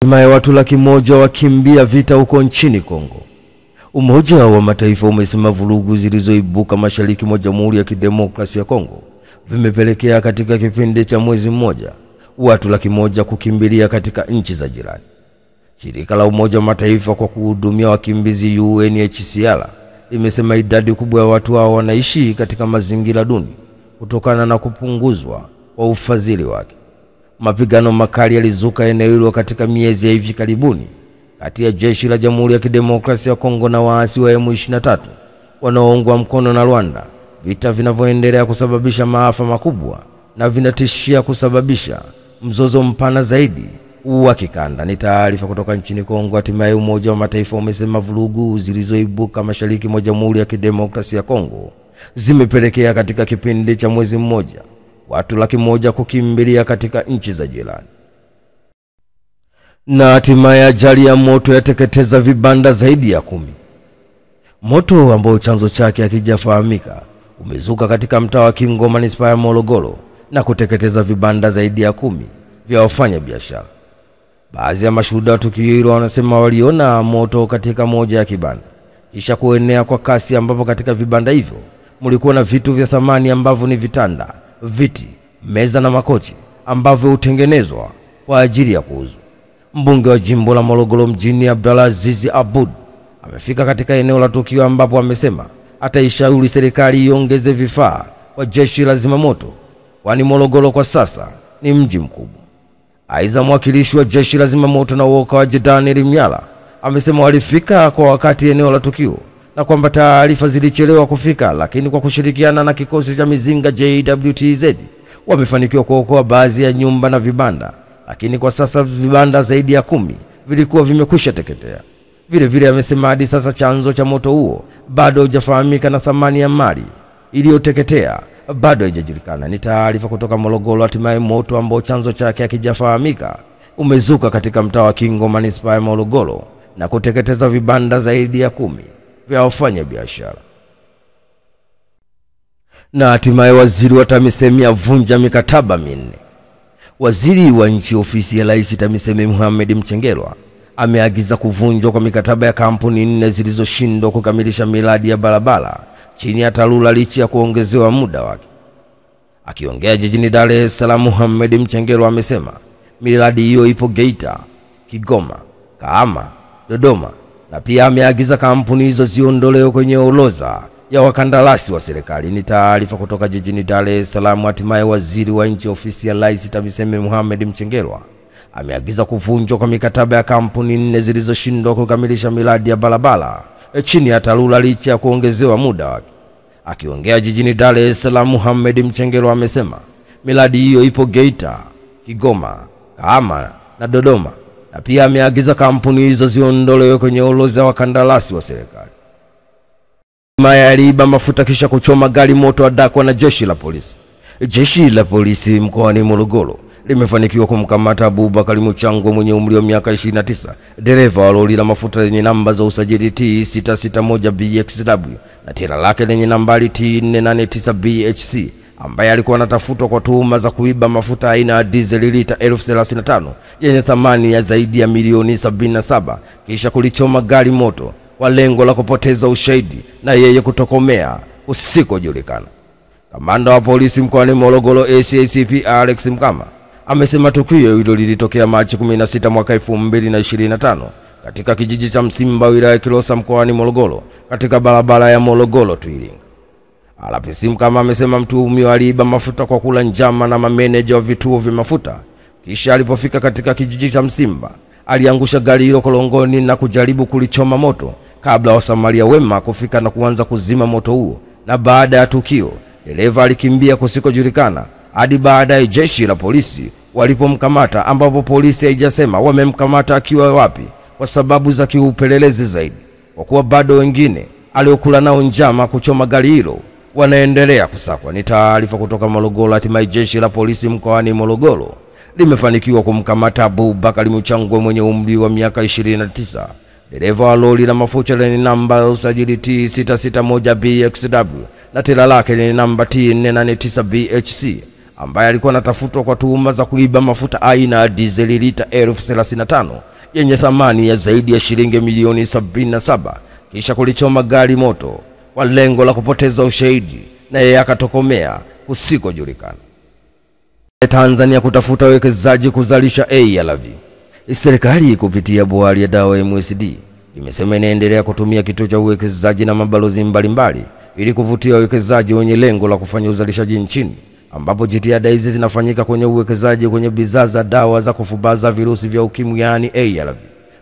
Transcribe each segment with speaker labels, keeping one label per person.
Speaker 1: Hatimaye watu 100,000 wakimbia vita huko nchini Kongo. Umoja wa Mataifa umesema vurugu zilizoibuka mashariki mwa Jamhuri ya Kidemokrasia ya Kongo vimepelekea katika kipindi cha mwezi mmoja watu 100,000 kukimbilia katika nchi za jirani. Shirika la Umoja wa Mataifa kwa kuhudumia wakimbizi UNHCR limesema idadi kubwa ya watu hao wanaishi katika mazingira duni kutokana na kupunguzwa kwa ufadhili wake. Mapigano makali yalizuka eneo hilo katika miezi ya hivi karibuni kati ya jeshi la Jamhuri ya Kidemokrasia ya Kongo na waasi wa M23 wanaoungwa mkono na Rwanda, vita vinavyoendelea kusababisha maafa makubwa na vinatishia kusababisha mzozo mpana zaidi wa kikanda. Ni taarifa kutoka nchini Kongo. Hatimaye Umoja wa Mataifa umesema vurugu zilizoibuka mashariki mwa Jamhuri ya Kidemokrasia ya Kongo zimepelekea katika kipindi cha mwezi mmoja watu 100,000 kukimbilia katika nchi za jirani. Na hatimaye ajali ya moto yateketeza vibanda zaidi ya 10. Moto ambao chanzo chake hakijafahamika umezuka katika mtaa wa Kingo manispaa ya Morogoro na kuteketeza vibanda zaidi ya 10 vya wafanya biashara. Baadhi ya mashuhuda wa tukio hilo wanasema waliona moto katika moja ya kibanda kisha kuenea kwa kasi, ambapo katika vibanda hivyo mlikuwa na vitu vya thamani ambavyo ni vitanda, viti, meza na makochi ambavyo hutengenezwa kwa ajili ya kuuzwa. Mbunge wa jimbo la Morogoro mjini Abdulaziz Abud amefika katika eneo la tukio, ambapo amesema ataishauri serikali iongeze vifaa kwa jeshi la zimamoto, kwani Morogoro kwa sasa ni mji mkubwa. Aidha, mwakilishi wa jeshi la zimamoto na uokoaji Daniel Mnyala amesema walifika kwa wakati eneo la tukio na kwamba taarifa zilichelewa kufika, lakini kwa kushirikiana na kikosi cha mizinga JWTZ wamefanikiwa kuokoa baadhi ya nyumba na vibanda, lakini kwa sasa vibanda zaidi ya 10 vilikuwa vimekwisha teketea. Vile vile amesema hadi sasa chanzo cha moto huo bado hujafahamika na thamani ya mali iliyoteketea bado haijajulikana. Ni taarifa kutoka Morogoro. Hatimaye moto ambao chanzo chake hakijafahamika umezuka katika mtaa wa Kingo manispaa ya Morogoro na kuteketeza vibanda zaidi ya 10 vya wafanya biashara. Na hatimaye waziri wa TAMISEMI avunja mikataba 4. Waziri wa nchi ofisi ya Rais TAMISEMI Mohamed Mchengerwa ameagiza kuvunjwa kwa mikataba ya kampuni 4 zilizoshindwa kukamilisha miradi ya barabara chini ya TARURA licha ya kuongezewa muda wake. Akiongea jijini Dar es Salaam, Mohamed Mchengerwa amesema miradi hiyo ipo Geita, Kigoma, Kahama, Dodoma, na pia ameagiza kampuni hizo ziondolewe kwenye orodha ya wakandarasi wa serikali. Ni taarifa kutoka jijini Dar es Salaam. Hatimaye waziri wa nchi ofisi ya Rais TAMISEMI Mohamed Mchengerwa ameagiza kuvunjwa kwa mikataba ya kampuni 4 zilizoshindwa kukamilisha miradi ya barabara chini ya TARURA licha ya kuongezewa muda wake. Akiongea jijini Dar es Salaam, Mohamed Mchengerwa amesema miradi hiyo ipo Geita, Kigoma, Kahama na Dodoma, na pia ameagiza kampuni hizo ziondolewe kwenye orodha ya wakandarasi wa serikali. Maya aliiba mafuta kisha kuchoma gari moto adakwa na jeshi la polisi. Jeshi la polisi mkoani Morogoro limefanikiwa kumkamata Abubakar Muchangwa mwenye umri wa miaka 29, dereva wa lori la mafuta lenye namba za usajili T661BXW na tira lake lenye nambari T489BHC, ambaye alikuwa anatafutwa kwa tuhuma za kuiba mafuta aina ya diesel lita 35,000 yenye thamani ya zaidi ya milioni 77 kisha kulichoma gari moto kwa lengo la kupoteza ushahidi na yeye kutokomea usikojulikana. Kamanda wa polisi mkoani Morogoro SACP Alex Mkama amesema tukio hilo lilitokea Machi 16 mwaka 2025 katika kijiji cha Msimba, wilaya ya Kilosa, mkoani Morogoro, katika barabara ya Morogoro Twilinga. RPC Mkama amesema mtuhumiwa aliiba mafuta kwa kula njama na mameneja wa vituo vya mafuta, kisha alipofika katika kijiji cha Msimba aliangusha gari hilo kolongoni na kujaribu kulichoma moto kabla wasamaria wema kufika na kuanza kuzima moto huo, na baada ya tukio dereva alikimbia kusikojulikana hadi baadaye jeshi la polisi walipomkamata, ambapo polisi haijasema wamemkamata akiwa wapi kwa sababu za kiupelelezi zaidi, kwa kuwa bado wengine aliokula nao njama kuchoma gari hilo wanaendelea kusakwa. Ni taarifa kutoka Morogoro. Hatimaye jeshi la polisi mkoani Morogoro limefanikiwa kumkamata Abubakar Muchangwa mwenye umri wa miaka 29, dereva wa lori la mafuta lenye namba ya usajili T661BXW na tira lake lenye namba T489BHC, ambaye alikuwa anatafutwa kwa tuhuma za kuiba mafuta aina ya diesel lita 35,000 yenye thamani ya zaidi ya shilingi milioni 77 kisha kulichoma gari moto kwa lengo la kupoteza ushahidi na yeye akatokomea kusikojulikana. Tanzania kutafuta wekezaji kuzalisha ARV. Serikali kupitia bohari ya dawa MSD imesema inaendelea kutumia kituo cha uwekezaji na mabalozi mbalimbali ili kuvutia wawekezaji wenye lengo la kufanya uzalishaji nchini, ambapo jitihada hizi zinafanyika kwenye uwekezaji kwenye bidhaa za dawa za kufubaza virusi vya ukimwi yani ARV,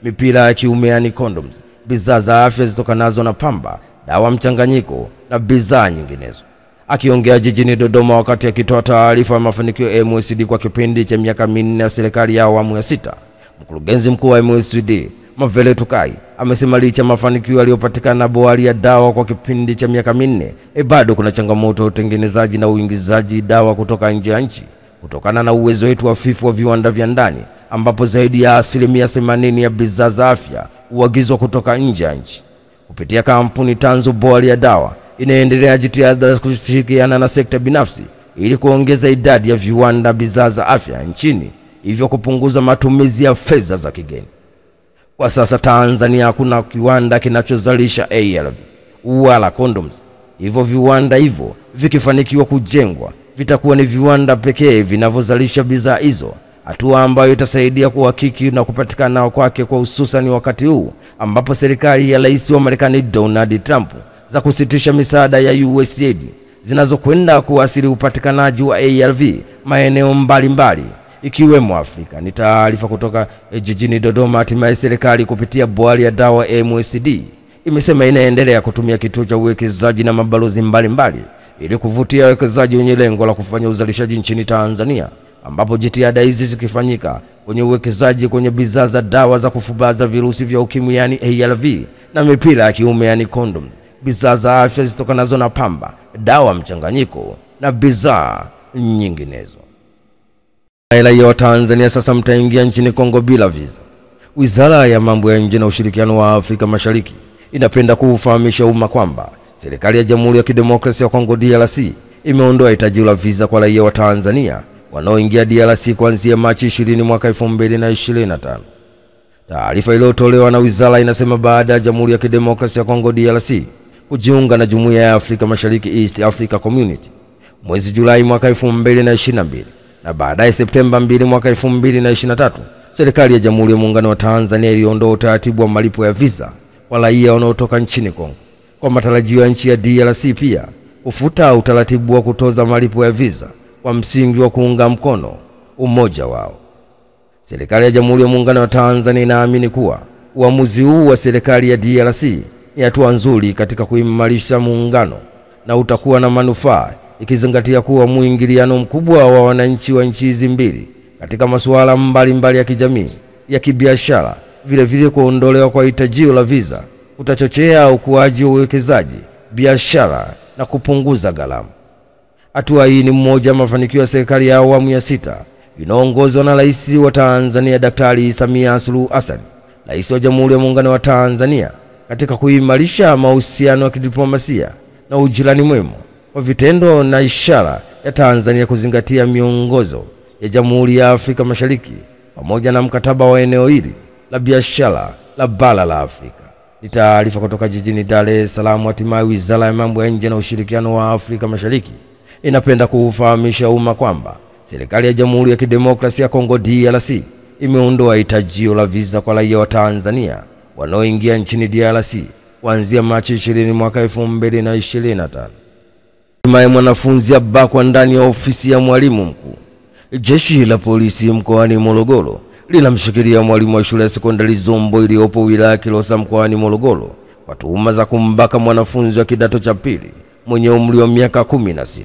Speaker 1: mipira ya kiume yani condoms, bidhaa za afya zitokanazo na pamba, dawa mchanganyiko na bidhaa nyinginezo. Akiongea jijini Dodoma wakati akitoa taarifa ya mafanikio ya MSD kwa kipindi cha miaka 4 ya serikali ya awamu ya 6, mkurugenzi mkuu wa MSD Mavele Tukai amesema licha mafanikio yaliyopatikana na bohari ya dawa kwa kipindi cha miaka 4, bado kuna changamoto ya utengenezaji na uingizaji dawa kutoka nje ya nchi kutokana na uwezo wetu hafifu wa viwanda vya ndani, ambapo zaidi ya 80% ya bidhaa za afya huagizwa kutoka nje ya nchi. Kupitia kampuni tanzu, bohari ya dawa inaendelea jitihada za kushirikiana na sekta binafsi ili kuongeza idadi ya viwanda bidhaa za afya nchini, hivyo kupunguza matumizi ya fedha za kigeni. Kwa sasa Tanzania hakuna kiwanda kinachozalisha ARV wala condoms. Hivyo viwanda hivyo vikifanikiwa kujengwa vitakuwa ni viwanda pekee vinavyozalisha bidhaa hizo, hatua ambayo itasaidia kuhakiki na kupatikana kwake kwa hususan wakati huu ambapo serikali ya Rais wa Marekani Donald Trump za kusitisha misaada ya USAID zinazokwenda kuasili upatikanaji wa ARV maeneo mbalimbali ikiwemo Afrika. Ni taarifa kutoka jijini Dodoma. Hatimaye serikali kupitia bohari ya dawa MSD imesema inaendelea kutumia kituo cha uwekezaji na mabalozi mbalimbali ili kuvutia wawekezaji wenye lengo la kufanya uzalishaji nchini Tanzania, ambapo jitihada hizi zikifanyika kwenye uwekezaji kwenye bidhaa za dawa za kufubaza virusi vya ukimwi yani ARV na mipira ya kiume yani condom, bidhaa za afya zitokanazo na pamba, dawa mchanganyiko na bidhaa nyinginezo. Raia wa Tanzania sasa mtaingia nchini Kongo bila visa. Wizara ya mambo ya nje na ushirikiano wa Afrika Mashariki inapenda kufahamisha umma kwamba serikali ya Jamhuri ya Kidemokrasia ya Kongo DRC imeondoa hitaji la visa kwa raia wa Tanzania wanaoingia DRC kuanzia Machi 20 mwaka 2025. Taarifa iliyotolewa na wizara inasema baada ya Jamhuri ya Kidemokrasia ya Kongo DRC kujiunga na Jumuiya ya Afrika Mashariki East Africa Community mwezi Julai mwaka 2022 na baadaye Septemba 2 mwaka 2023, serikali ya Jamhuri ya Muungano wa Tanzania iliondoa utaratibu wa malipo ya visa kwa raia wanaotoka nchini Kongo, kwa matarajio ya nchi ya DRC pia kufuta utaratibu wa kutoza malipo ya visa kwa msingi wa kuunga mkono umoja wao. Serikali ya Jamhuri ya Muungano wa Tanzania inaamini kuwa uamuzi huu wa serikali ya DRC ni hatua nzuri katika kuimarisha muungano na utakuwa na manufaa, ikizingatia kuwa muingiliano mkubwa wa wananchi wa nchi hizi mbili katika masuala mbalimbali ya kijamii, ya kibiashara, vile vile kuondolewa kwa hitajio la visa utachochea ukuaji wa uwekezaji, biashara na kupunguza gharama. Hatua hii ni mmoja wa mafanikio ya serikali ya awamu ya 6 inaongozwa na Rais wa Tanzania Daktari Samia Suluhu Hassan, Rais wa Jamhuri ya Muungano wa Tanzania, katika kuimarisha mahusiano ya kidiplomasia na ujirani mwema kwa vitendo na ishara ya Tanzania kuzingatia miongozo ya Jamhuri ya Afrika Mashariki pamoja na mkataba wa eneo hili la biashara la bara la Afrika. Ni taarifa kutoka jijini Dar es Salaam. Hatimaye Wizara ya Mambo ya Nje na Ushirikiano wa Afrika Mashariki inapenda kufahamisha umma kwamba serikali ya Jamhuri ya Kidemokrasia ya Kongo DRC imeondoa hitajio la visa kwa raia wa Tanzania wanaoingia nchini DRC kuanzia Machi 20 mwaka 2025. Hatimaye mwanafunzi abakwa ndani ya ofisi ya mwalimu mkuu. Jeshi la polisi mkoani Morogoro linamshikilia mwalimu wa shule ya sekondari Zombo iliyopo wilaya Kilosa mkoani Morogoro kwa tuhuma za kumbaka mwanafunzi wa kidato cha pili mwenye umri wa miaka 16.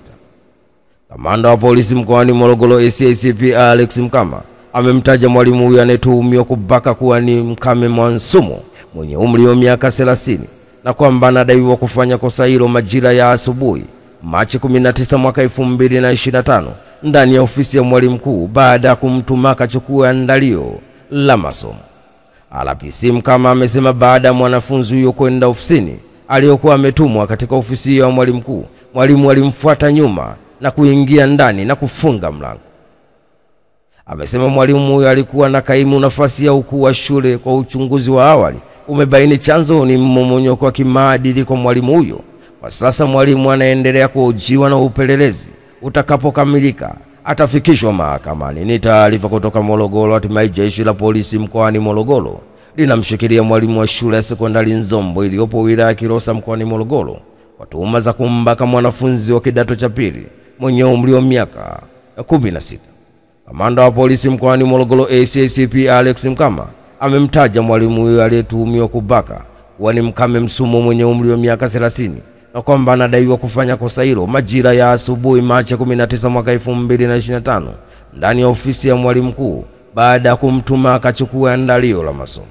Speaker 1: Kamanda wa polisi mkoani Morogoro SACP Alex Mkama amemtaja mwalimu huyo anayetuhumiwa kubaka kuwa ni Mkame Mwansumo mwenye umri wa miaka 30 na kwamba anadaiwa kufanya kosa hilo majira ya asubuhi Machi 19 mwaka 2025 ndani ya ofisi ya mwalimu mkuu baada ya kumtuma akachukua andalio la masomo. RPC Mkama amesema baada ya mwanafunzi huyo kwenda ofisini aliyokuwa ametumwa katika ofisi ya mwalimu mkuu, mwalimu alimfuata nyuma na kuingia ndani na kufunga mlango. Amesema mwalimu huyo alikuwa na kaimu nafasi ya ukuu wa shule. Kwa uchunguzi wa awali umebaini chanzo ni mmomonyoko wa kimaadili kwa mwalimu huyo. Kwa sasa mwalimu anaendelea kuhojiwa na upelelezi utakapokamilika atafikishwa mahakamani. Ni taarifa kutoka Morogoro. Hatimaye jeshi la polisi mkoani Morogoro linamshikilia mwalimu wa shule ya sekondari Nzombo iliyopo wilaya ya Kilosa mkoani Morogoro kwa tuhuma za kumbaka mwanafunzi wa kidato cha pili mwenye umri wa miaka 16. Kamanda wa polisi mkoani Morogoro ACCP Alex Mkama amemtaja mwalimu huyo aliyetuhumiwa kubaka kuwa ni Mkame Msumo mwenye umri wa miaka 30 na kwamba anadaiwa kufanya kosa hilo majira ya asubuhi Machi 19 mwaka 2025 ndani ya ofisi ya mwalimu mkuu baada ya kumtuma akachukua andalio la masomo.